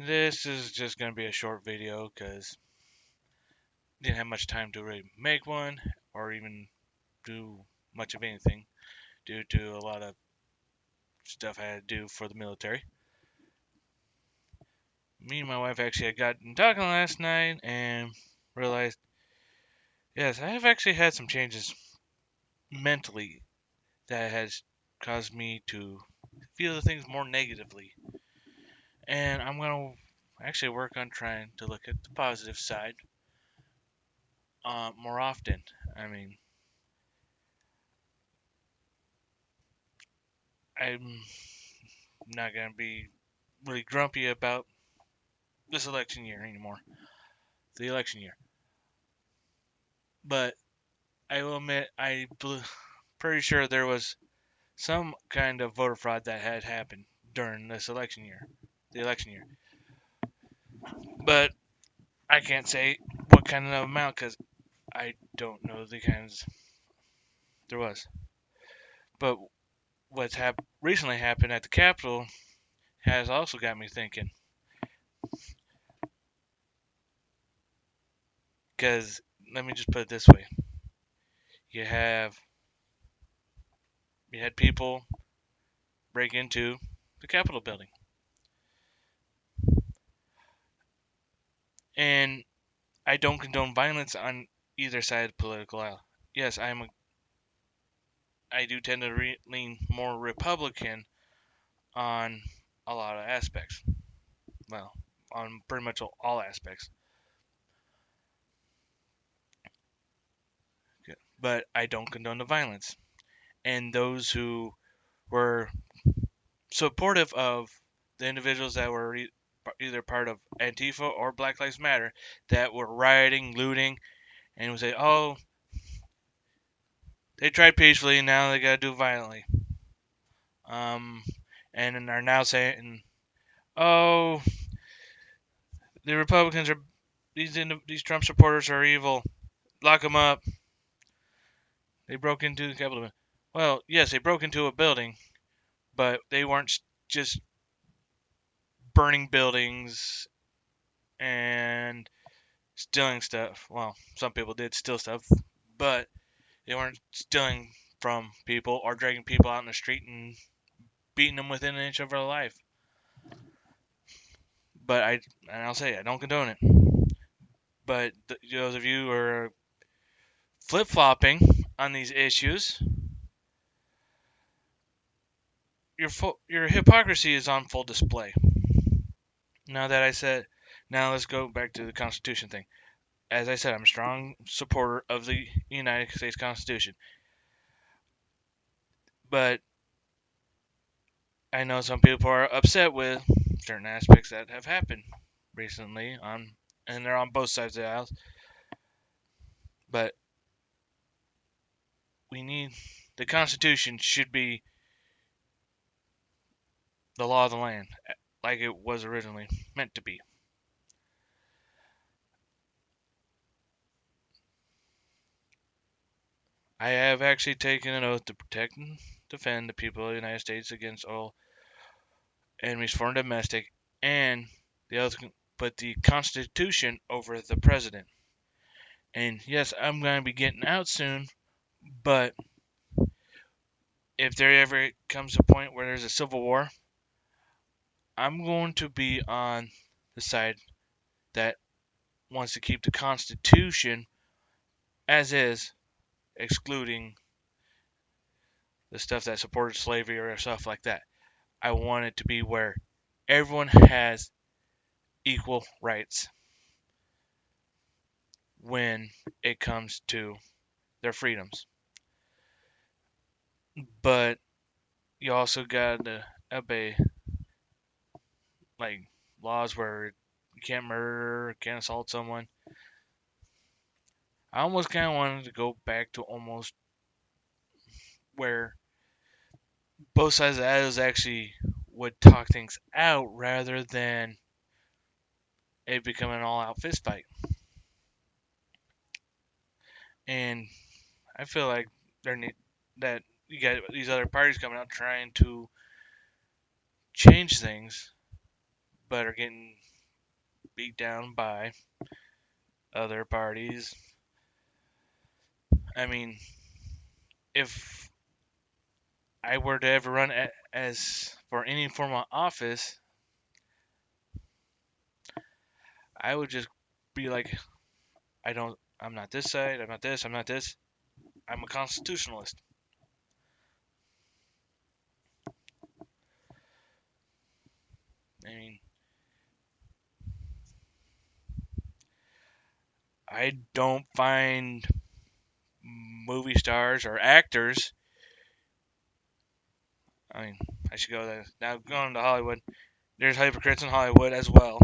This is just going to be a short video because didn't have much time to really make one or even do much of anything due to a lot of stuff I had to do for the military. Me and my wife actually had gotten talking last night and realized, yes, I have actually had some changes mentally that has caused me to feel the things more negatively. And I'm going to actually work on trying to look at the positive side more often. I mean, I'm not going to be really grumpy about this election year anymore. The election year. But I will admit, pretty sure there was some kind of voter fraud that had happened during this election year. The election year. But I can't say what kind of amount because I don't know the kinds there was. But what's recently happened at the Capitol has also got me thinking. Because let me just put it this way: you have you had people break into the Capitol building, and I don't condone violence on either side of the political aisle. Yes, I do tend to lean more Republican on a lot of aspects. Well, on pretty much all aspects. But I don't condone the violence. And those who were supportive of the individuals that were either part of Antifa or Black Lives Matter that were rioting, looting, and would say, "Oh, they tried peacefully, now they gotta do it violently." Um, and are now saying, "Oh, the Republicans are these Trump supporters are evil. Lock them up. They broke into the Capitol." Well, yes, they broke into a building, but they weren't just burning buildings and stealing stuff. Well, some people did steal stuff, but they weren't stealing from people or dragging people out in the street and beating them within an inch of their life. But I'll say I don't condone it. But those of you who are flip flopping on these issues, your hypocrisy is on full display. Now that I said, now let's go back to the Constitution thing. As I said, I'm a strong supporter of the United States Constitution, but I know some people are upset with certain aspects that have happened recently and they're on both sides of the aisle. But we need the Constitution should be the law of the land, like it was originally meant to be. I have actually taken an oath to protect and defend the people of the United States against all enemies, foreign and domestic, and the oath put the Constitution over the president. And yes, I'm going to be getting out soon, but if there ever comes a point where there's a civil war, I'm going to be on the side that wants to keep the Constitution as is, excluding the stuff that supported slavery or stuff like that. I want it to be where everyone has equal rights when it comes to their freedoms. But you also got to obey like laws where you can't murder, can't assault someone. I almost kind of wanted to go back to almost where both sides of that is actually would talk things out rather than it becoming an all-out fist fight. And I feel like there need that you got these other parties coming out trying to change things, but are getting beat down by other parties. I mean, if I were to ever run as for any form of office, I would just be like, I'm not this side, I'm not this, I'm not this. I'm a constitutionalist. I mean, I don't find movie stars or actors. I mean, I should go there. Now, going to Hollywood, there's hypocrites in Hollywood as well.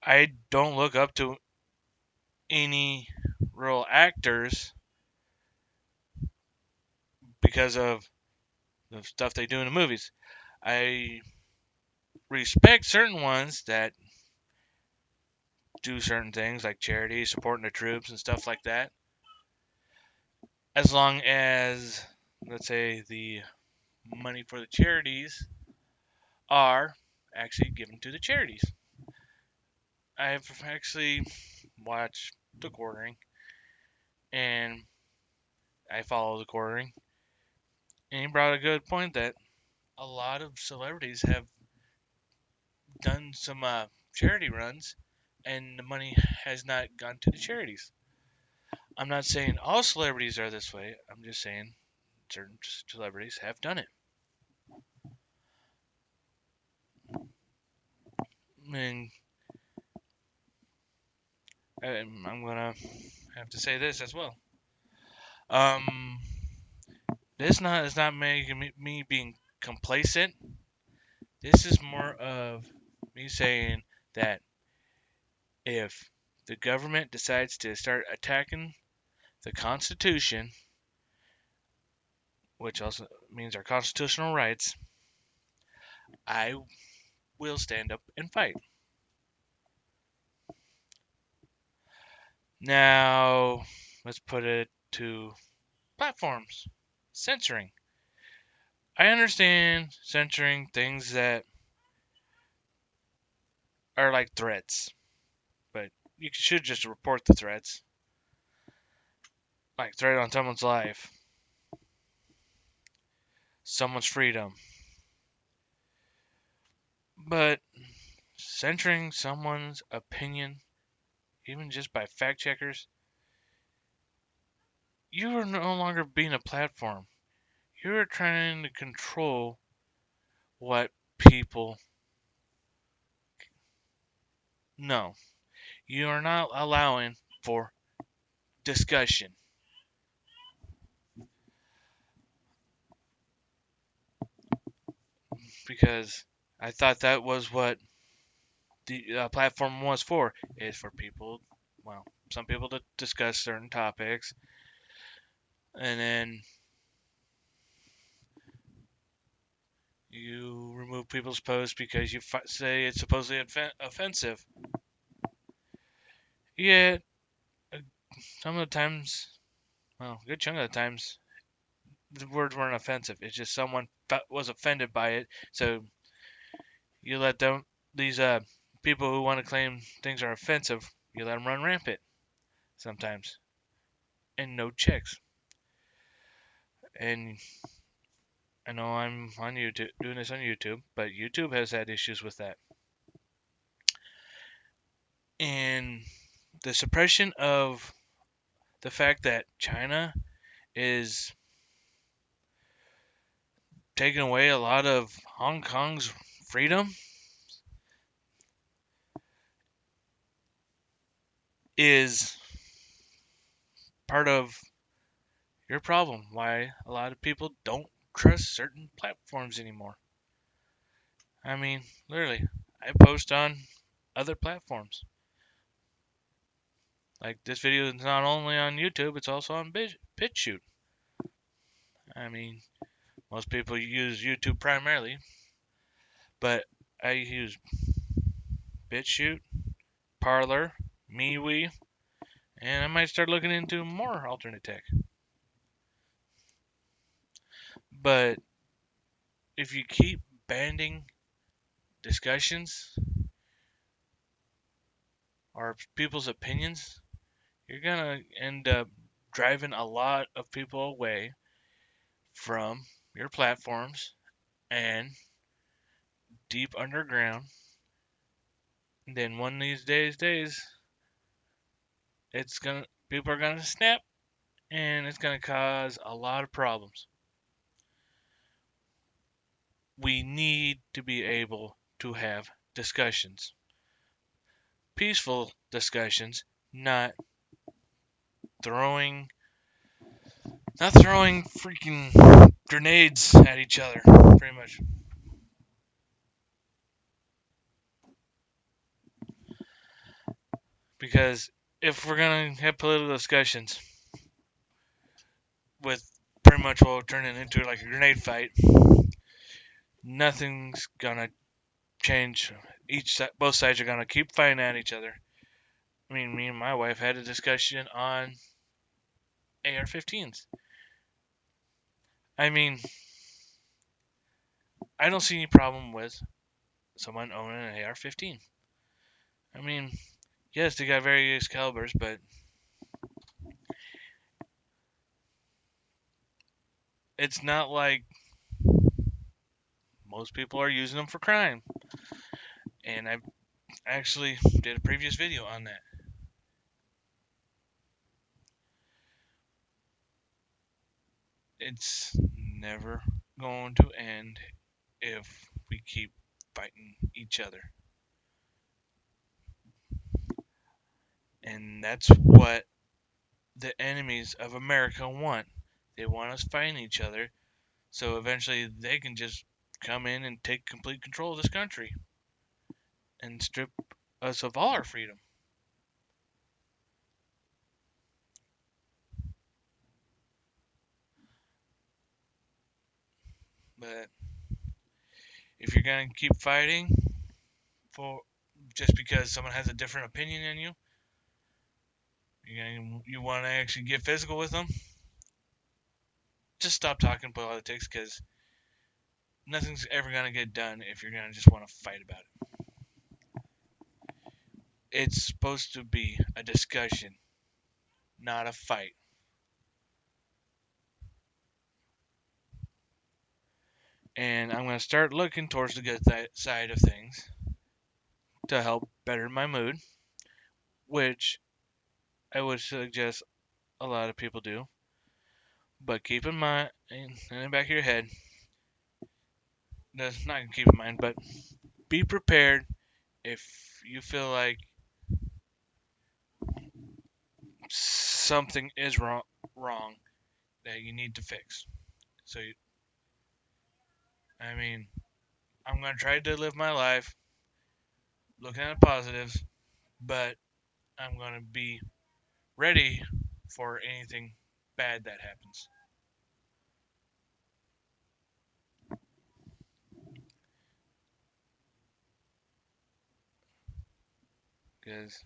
I don't look up to any real actors because of the stuff they do in the movies. I respect certain ones that do certain things like charity, supporting the troops, and stuff like that. As long as, let's say, the money for the charities are actually given to the charities. I've actually watched the quartering and I follow the quartering. And he brought a good point that a lot of celebrities have done some charity runs and the money has not gone to the charities. I'm not saying all celebrities are this way. I'm just saying certain celebrities have done it. And I'm gonna have to say this as well. Um, this not is not making me being complacent. This is more of me saying that if the government decides to start attacking the Constitution, which also means our constitutional rights, I will stand up and fight. Now, let's put it to platforms. Censoring. I understand censoring things that are like threats, but you should just report the threats. Like threat on someone's life, someone's freedom. But censoring someone's opinion, even just by fact checkers, you are no longer being a platform. You're trying to control what people know. You are not allowing for discussion because I thought that was what the platform was for. Is for people, well, some people to discuss certain topics, and then you remove people's posts because you say it's supposedly offensive. Yet, uh, some of the times, well, a good chunk of the times, the words weren't offensive. It's just someone was offended by it. So you let them, these people who want to claim things are offensive, you let them run rampant sometimes, and no checks. And I know I'm on YouTube doing this on YouTube, but YouTube has had issues with that. And the suppression of the fact that China is taking away a lot of Hong Kong's freedom is part of your problem. Why a lot of people don't trust certain platforms anymore. I mean, literally, I post on other platforms. Like this video is not only on YouTube, it's also on BitChute. I mean, most people use YouTube primarily, but I use BitChute, Parlor, MeWe, and I might start looking into more alternate tech. But if you keep banning discussions, or people's opinions, you're gonna end up driving a lot of people away from your platforms and deep underground. And then one of these days, it's gonna people are gonna snap, and it's gonna cause a lot of problems. We need to be able to have discussions, peaceful discussions, not throwing, not throwing freaking grenades at each other, pretty much. Because if we're gonna have political discussions with pretty much what will turn it into like a grenade fight, nothing's gonna change. Both sides are gonna keep fighting at each other. I mean, me and my wife had a discussion on AR-15s. I mean, I don't see any problem with someone owning an AR-15. I mean, yes, they got various calibers, but it's not like most people are using them for crime. And I actually did a previous video on that. It's never going to end if we keep fighting each other. And that's what the enemies of America want. They want us fighting each other so eventually they can just come in and take complete control of this country and strip us of all our freedom. But if you're going to keep fighting for just because someone has a different opinion than you want to actually get physical with them, just stop talking politics because nothing's ever going to get done if you're going to just want to fight about it. It's supposed to be a discussion, not a fight. And I'm going to start looking towards the good side of things to help better my mood, which I would suggest a lot of people do. But keep in mind, in the back of your head, that's not keep in mind, but be prepared if you feel like something is wrong that you need to fix. So, I mean, I'm going to try to live my life looking at the positives, but I'm going to be ready for anything bad that happens. Because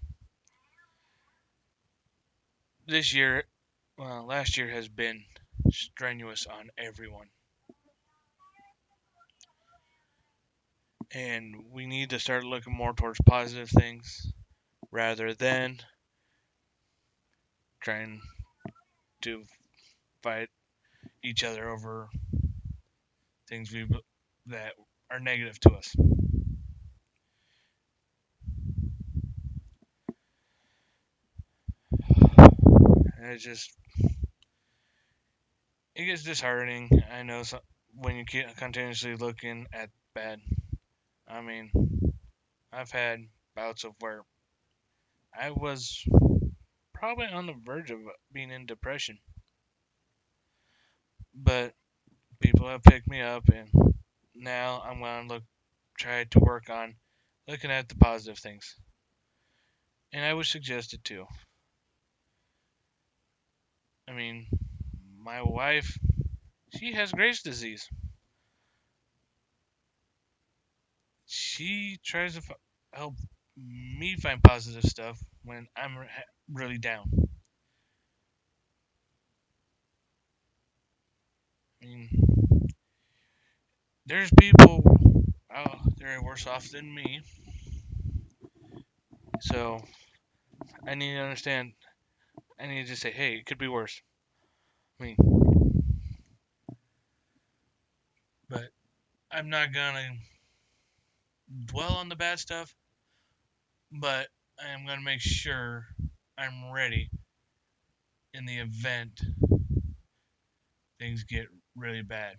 this year, well, last year has been strenuous on everyone. And we need to start looking more towards positive things rather than trying to fight each other over things that are negative to us. And it gets disheartening. I know when you keep continuously looking at bad. I mean, I've had bouts of where I was probably on the verge of being in depression, but people have picked me up, and now I'm gonna try to work on looking at the positive things. And I would suggest it too. I mean, my wife, she has Graves' disease. She tries to help me find positive stuff when I'm really down. I mean, there's people out there worse off than me. So I need to understand. I need to just say, hey, it could be worse. I mean, but I'm not gonna dwell on the bad stuff, but I am gonna make sure I'm ready in the event things get really bad.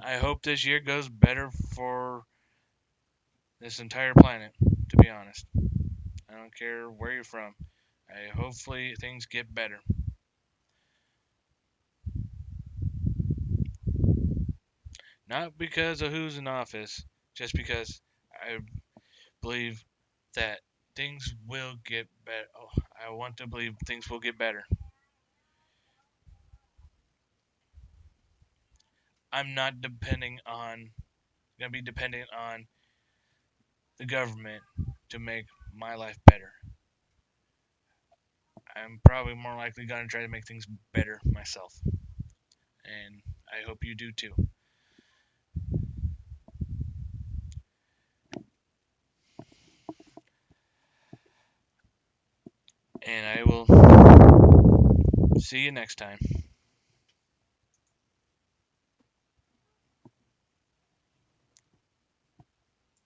I hope this year goes better for this entire planet, to be honest. I don't care where you're from. Hopefully things get better. Not because of who's in office, just because I believe that things will get better. Oh, I want to believe things will get better. I'm not gonna be depending on the government to make my life better. I'm probably more likely gonna try to make things better myself. And I hope you do too. And I will see you next time.